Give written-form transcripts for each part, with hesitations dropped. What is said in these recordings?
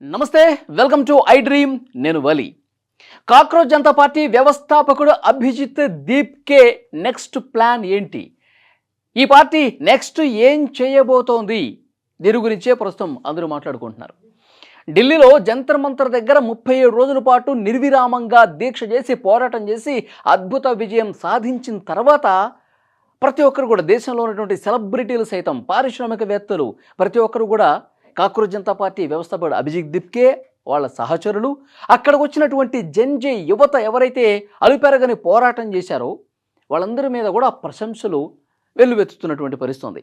నమస్తే, welcome to I dream. నేను వలి. Cockroach Janata party వ్యవస్థాపకుడు అభిజిత్ దీప్కే నెక్స్ట్ ప్లాన్ ఏంటి? ఈ పార్టీ నెక్స్ట్ ఏం చేయబోతోంది? దీని గురించే ప్రస్తుతం అందరూ మాట్లాడుకుంటున్నారు. ఢిల్లీలో జంతర్ మంతర్ దగ్గర 37 రోజుల పాటు నిర్విరామంగా దీక్ష చేసి పోరాటం చేసి అద్భుత విజయం సాధించిన తర్వాత ప్రతి ఒక్కరు కూడా, దేశంలో ఉన్నటువంటి సెలబ్రిటీలు సైతం, పారిశ్రామికవేత్తలు ప్రతి ఒక్కరు కూడా కాక్రోచ్ జనతా పార్టీ వ్యవస్థాపకుడు అభిజిత్ దీప్కే, వాళ్ళ సహచరులు, అక్కడికి వచ్చినటువంటి జెన్జీ యువత ఎవరైతే అలుపెరగని పోరాటం చేశారో వాళ్ళందరి మీద కూడా ప్రశంసలు వెల్లువెత్తుతున్నటువంటి పరిస్థితి ఉంది.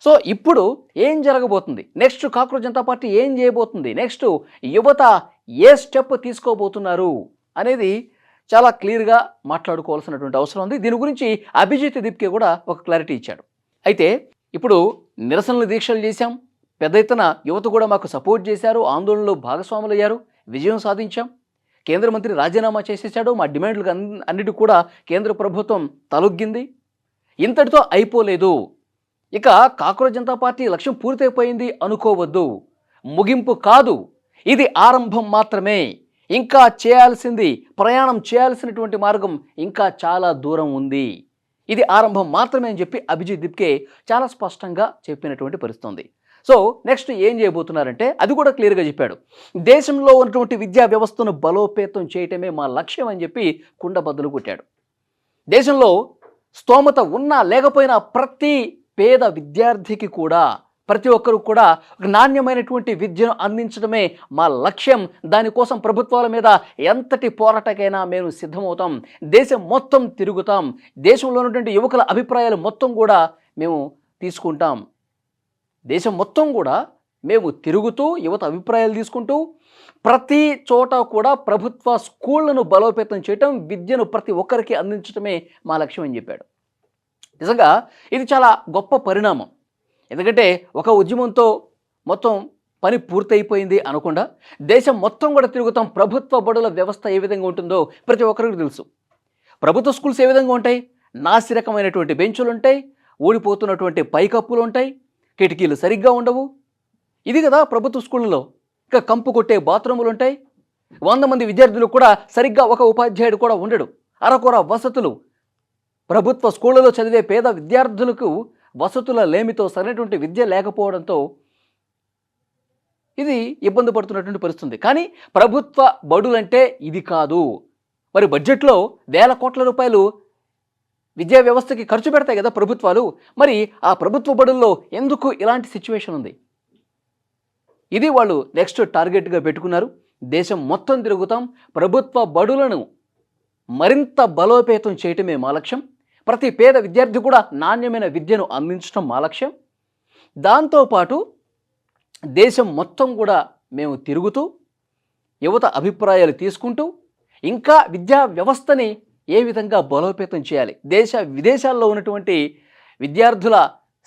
సో ఇప్పుడు ఏం జరగబోతుంది? నెక్స్ట్ కాక్రోచ్ జనతా పార్టీ ఏం చేయబోతుంది? నెక్స్ట్ యువత ఏ స్టెప్ తీసుకోబోతున్నారు అనేది చాలా క్లియర్గా మాట్లాడుకోవాల్సినటువంటి అవసరం ఉంది. దీని గురించి అభిజిత్ దీప్కే కూడా ఒక క్లారిటీ ఇచ్చాడు. అయితే ఇప్పుడు నిరసనలు దీక్షలు చేశాం, పెద్ద ఎత్తున యువత కూడా మాకు సపోర్ట్ చేశారు, ఆందోళనలో భాగస్వాములు అయ్యారు, విజయం సాధించాం, కేంద్ర మంత్రి రాజీనామా చేసేసాడు, మా డిమాండ్లకు అన్నిటి కూడా కేంద్ర ప్రభుత్వం తలొగ్గింది, ఇంతటితో అయిపోలేదు, ఇక కాక్రోచ్ జనతా పార్టీ లక్ష్యం పూర్తయిపోయింది అనుకోవద్దు. ముగింపు కాదు, ఇది ఆరంభం మాత్రమే. ఇంకా చేయాల్సింది, ప్రయాణం చేయాల్సినటువంటి మార్గం ఇంకా చాలా దూరం ఉంది. ఇది ఆరంభం మాత్రమే అని చెప్పి అభిజిత్ దీప్కే చాలా స్పష్టంగా చెప్పినటువంటి పరిస్థితి ఉంది. సో నెక్స్ట్ ఏం చేయబోతున్నారంటే అది కూడా క్లియర్గా చెప్పాడు. దేశంలో ఉన్నటువంటి విద్యా వ్యవస్థను బలోపేతం చేయటమే మా లక్ష్యం అని చెప్పి కుండబద్దలు కొట్టాడు. దేశంలో స్తోమత ఉన్నా లేకపోయినా ప్రతి పేద విద్యార్థికి కూడా, ప్రతి ఒక్కరు కూడా నాణ్యమైనటువంటి విద్యను అందించడమే మా లక్ష్యం. దానికోసం ప్రభుత్వాల మీద ఎంతటి పోరాటకైనా మేము సిద్ధమవుతాం, దేశం మొత్తం తిరుగుతాం, దేశంలో ఉన్నటువంటి యువకుల అభిప్రాయాలు మొత్తం కూడా మేము తీసుకుంటాం, దేశం మొత్తం కూడా మేము తిరుగుతూ యువత అభిప్రాయాలు తీసుకుంటూ ప్రతి చోట కూడా ప్రభుత్వ స్కూళ్లను బలోపేతం చేయటం, విద్యను ప్రతి ఒక్కరికి అందించడమే మా లక్ష్యం అని చెప్పాడు. నిజంగా ఇది చాలా గొప్ప పరిణామం. ఎందుకంటే ఒక ఉద్యమంతో మొత్తం పని పూర్తయిపోయింది అనకుండా దేశం మొత్తం కూడా తిరుగుతాం. ప్రభుత్వ బడుల వ్యవస్థ ఏ విధంగా ఉంటుందో ప్రతి ఒక్కరికి తెలుసు. ప్రభుత్వ స్కూల్స్ ఏ విధంగా ఉంటాయి? నాసిరకమైనటువంటి బెంచులు ఉంటాయి, ఊడిపోతున్నటువంటి పైకప్పులు ఉంటాయి, కిటికీలు సరిగ్గా ఉండవు. ఇది కదా ప్రభుత్వ స్కూళ్ళలో. ఇంకా కంపు కొట్టే బాత్రూములు ఉంటాయి, 100 మంది విద్యార్థులు కూడా సరిగ్గా ఒక ఉపాధ్యాయుడు కూడా ఉండడు, అరకొర వసతులు. ప్రభుత్వ స్కూళ్ళలో చదివే పేద విద్యార్థులకు వసతుల లేమితో సరైనటువంటి విద్య లేకపోవడంతో ఇది ఇబ్బంది పడుతున్నటువంటి పరిస్థితుంది. కానీ ప్రభుత్వ బడులంటే ఇది కాదు. మరి బడ్జెట్లో వేల కోట్ల రూపాయలు విద్యా వ్యవస్థకి ఖర్చు పెడతాయి కదా ప్రభుత్వాలు. మరి ఆ ప్రభుత్వ బడుల్లో ఎందుకు ఇలాంటి సిచ్యువేషన్ ఉంది? ఇది వాళ్ళు నెక్స్ట్ టార్గెట్గా పెట్టుకున్నారు. దేశం మొత్తం తిరుగుతాం, ప్రభుత్వ బడులను మరింత బలోపేతం చేయటమే మా లక్ష్యం, ప్రతి పేద విద్యార్థి కూడా నాణ్యమైన విద్యను అందించడం మా లక్ష్యం. దాంతోపాటు దేశం మొత్తం కూడా మేము తిరుగుతూ యువత అభిప్రాయాలు తీసుకుంటూ ఇంకా విద్యా వ్యవస్థని ఏ విధంగా బలోపేతం చేయాలి, దేశ విదేశాల్లో ఉన్నటువంటి విద్యార్థుల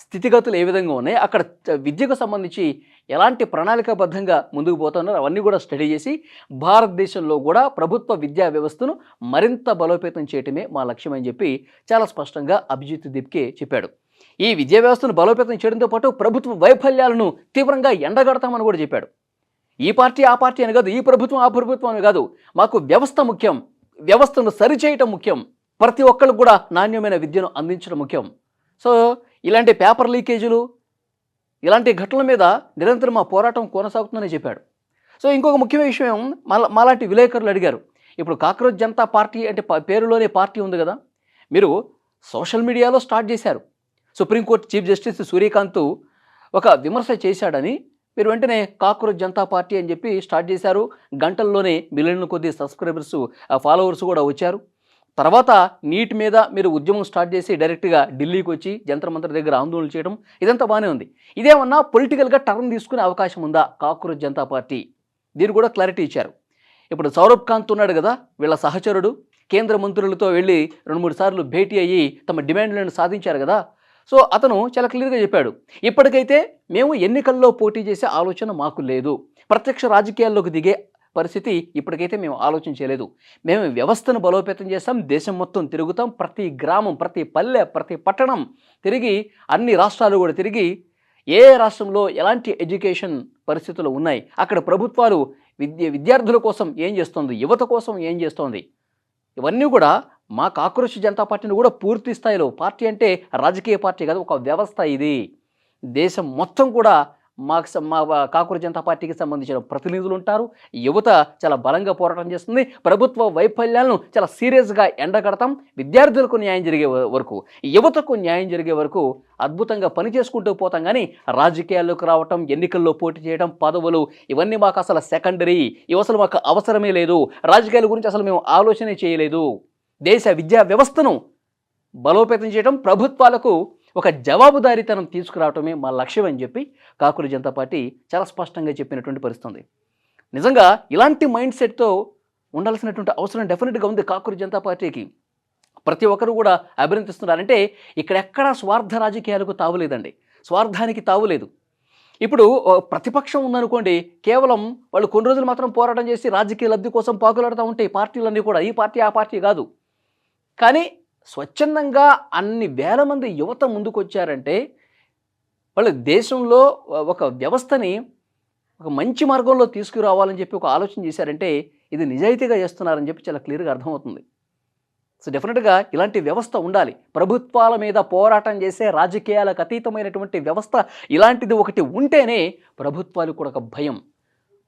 స్థితిగతులు ఏ విధంగా ఉన్నాయి, అక్కడ విద్యకు సంబంధించి ఎలాంటి ప్రణాళికాబద్ధంగా ముందుకు పోతున్నారు, అవన్నీ కూడా స్టడీ చేసి భారతదేశంలో కూడా ప్రభుత్వ విద్యా వ్యవస్థను మరింత బలోపేతం చేయటమే మా లక్ష్యం అని చెప్పి చాలా స్పష్టంగా అభిజిత్ దీప్కే చెప్పాడు. ఈ విద్యా వ్యవస్థను బలోపేతం చేయడంతో పాటు ప్రభుత్వ వైఫల్యాలను తీవ్రంగా ఎండగడతామని కూడా చెప్పాడు. ఈ పార్టీ ఆ పార్టీ అని కాదు, ఈ ప్రభుత్వం ఆ ప్రభుత్వం అని కాదు, మాకు వ్యవస్థ ముఖ్యం, వ్యవస్థను సరిచేయటం ముఖ్యం, ప్రతి ఒక్కరికి కూడా నాణ్యమైన విద్యను అందించడం ముఖ్యం. సో ఇలాంటి పేపర్ లీకేజీలు, ఇలాంటి ఘటనల మీద నిరంతరం మా పోరాటం కొనసాగుతుందని చెప్పాడు. సో ఇంకొక ముఖ్యమైన విషయం, మాలాంటి విలేకరులు అడిగారు, ఇప్పుడు కాక్రోచ్ జనతా పార్టీ అంటే పేరులోనే పార్టీ ఉంది కదా, మీరు సోషల్ మీడియాలో స్టార్ట్ చేశారు, సుప్రీంకోర్టు చీఫ్ జస్టిస్ సూర్యకాంత్ ఒక విమర్శ చేశాడని మీరు వెంటనే కాక్రోచ్ జనతా పార్టీ అని చెప్పి స్టార్ట్ చేశారు. గంటల్లోనే మిలియన్ల కొద్ది సబ్స్క్రైబర్స్, ఫాలోవర్స్ కూడా వచ్చారు. తర్వాత నీట్ మీద మీరు ఉద్యమం స్టార్ట్ చేసి డైరెక్ట్గా ఢిల్లీకి వచ్చి జంతర్ మంతర్ దగ్గర ఆందోళన చేయడం, ఇదంతా బాగానే ఉంది. ఇదేమన్నా పొలిటికల్గా టర్న్ తీసుకునే అవకాశం ఉందా కాక్రోచ్ జనతా పార్టీ? దీన్ని కూడా క్లారిటీ ఇచ్చారు. ఇప్పుడు సౌరభ్ కాంత్ ఉన్నాడు కదా, వీళ్ళ సహచరుడు, కేంద్ర మంత్రులతో వెళ్ళి 2-3 సార్లు భేటీ అయ్యి తమ డిమాండ్లను సాధించారు కదా. సో అతను చాలా క్లియర్గా చెప్పాడు, ఇప్పటికైతే మేము ఎన్నికల్లో పోటీ చేసే ఆలోచన మాకు లేదు, ప్రత్యక్ష రాజకీయాల్లోకి దిగే పరిస్థితి ఇప్పటికైతే మేము ఆలోచన చేయలేదు, మేము వ్యవస్థను బలోపేతం చేస్తాం, దేశం మొత్తం తిరుగుతాం, ప్రతి గ్రామం, ప్రతి పల్లె, ప్రతి పట్టణం తిరిగి, అన్ని రాష్ట్రాలు కూడా తిరిగి ఏ రాష్ట్రంలో ఎలాంటి ఎడ్యుకేషన్ పరిస్థితులు ఉన్నాయి, అక్కడ ప్రభుత్వాలు విద్యార్థుల కోసం ఏం చేస్తుంది, యువత కోసం ఏం చేస్తోంది, ఇవన్నీ కూడా మా కాక్రోచ్ జనతా పార్టీని కూడా పూర్తి స్థాయిలో, పార్టీ అంటే రాజకీయ పార్టీ కాదు, ఒక వ్యవస్థ ఇది. దేశం మొత్తం కూడా మా కాక్రోచ్ జనతా పార్టీకి సంబంధించిన ప్రతినిధులు ఉంటారు. యువత చాలా బలంగా పోరాటం చేస్తుంది. ప్రభుత్వ వైఫల్యాలను చాలా సీరియస్గా ఎండగడతాం. విద్యార్థులకు న్యాయం జరిగే వరకు, యువతకు న్యాయం జరిగే వరకు అద్భుతంగా పని చేసుకుంటూ పోతాం. కానీ రాజకీయాల్లోకి రావటం, ఎన్నికల్లో పోటీ చేయడం, పదవులు, ఇవన్నీ మాకు అసలు సెకండరీ. ఇవి అసలు మాకు అవసరమే లేదు. రాజకీయాల గురించి అసలు మేము ఆలోచనే చేయలేదు. దేశ విద్యా వ్యవస్థను బలోపేతం చేయడం, ప్రభుత్వాలకు ఒక జవాబుదారీతనం తీసుకురావటమే మా లక్ష్యం అని చెప్పి కాక్రోచ్ జనతా పార్టీ చాలా స్పష్టంగా చెప్పినటువంటి పరిస్థితుంది. నిజంగా ఇలాంటి మైండ్ సెట్తో ఉండాల్సినటువంటి అవసరం డెఫినెట్గా ఉంది కాక్రోచ్ జనతా పార్టీకి. ప్రతి ఒక్కరు కూడా అభినందిస్తున్నారంటే ఇక్కడెక్కడా స్వార్థ రాజకీయాలకు తావులేదండి, స్వార్థానికి తావులేదు. ఇప్పుడు ప్రతిపక్షం ఉందనుకోండి, కేవలం వాళ్ళు కొన్ని రోజులు మాత్రం పోరాటం చేసి రాజకీయ లబ్ధి కోసం పాకులాడుతూ ఉంటాయి పార్టీలన్నీ కూడా, ఈ పార్టీ ఆ పార్టీ కాదు. కానీ స్వచ్ఛందంగా అన్ని వేల మంది యువత ముందుకొచ్చారంటే వాళ్ళు దేశంలో ఒక వ్యవస్థని ఒక మంచి మార్గంలో తీసుకురావాలని చెప్పి ఒక ఆలోచన చేశారంటే ఇది నిజాయితీగా చేస్తున్నారని చెప్పి చాలా క్లియర్గా అర్థమవుతుంది. సో డెఫినెట్గా ఇలాంటి వ్యవస్థ ఉండాలి. ప్రభుత్వాల మీద పోరాటం చేసే రాజకీయాలకు అతీతమైనటువంటి వ్యవస్థ ఇలాంటిది ఒకటి ఉంటేనే ప్రభుత్వాలకు కూడా ఒక భయం,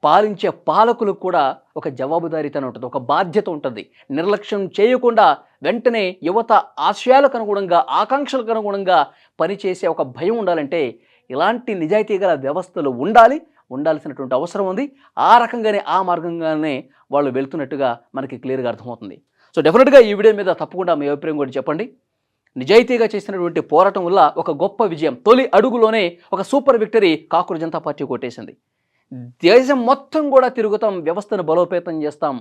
పాలించే పాలకులకు కూడా ఒక జవాబుదారీతనం ఉంటుంది, ఒక బాధ్యత ఉంటుంది. నిర్లక్ష్యం చేయకుండా వెంటనే యువత ఆశయాలకు అనుగుణంగా, ఆకాంక్షలకు అనుగుణంగా పనిచేసే ఒక భయం ఉండాలంటే ఇలాంటి నిజాయితీ గల వ్యవస్థలు ఉండాల్సినటువంటి అవసరం ఉంది. ఆ రకంగానే, ఆ మార్గంగానే వాళ్ళు వెళ్తున్నట్టుగా మనకి క్లియర్గా అర్థమవుతుంది. సో డెఫినెట్గా ఈ వీడియో మీద తప్పకుండా మీ అభిప్రాయం కూడా చెప్పండి. నిజాయితీగా చేసినటువంటి పోరాటం వల్ల ఒక గొప్ప విజయం, తొలి అడుగులోనే ఒక super victory cockroach Janata party కొట్టేసింది. దేశం మొత్తం కూడా తిరుగుతాం, వ్యవస్థను బలోపేతం చేస్తాం,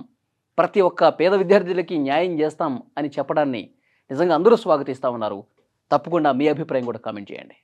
ప్రతి ఒక్క పేద విద్యార్థులకి న్యాయం చేస్తాం అని చెప్పడాన్ని నిజంగా అందరూ స్వాగతిస్తూ ఉన్నారు. తప్పకుండా మీ అభిప్రాయం కూడా కామెంట్ చేయండి.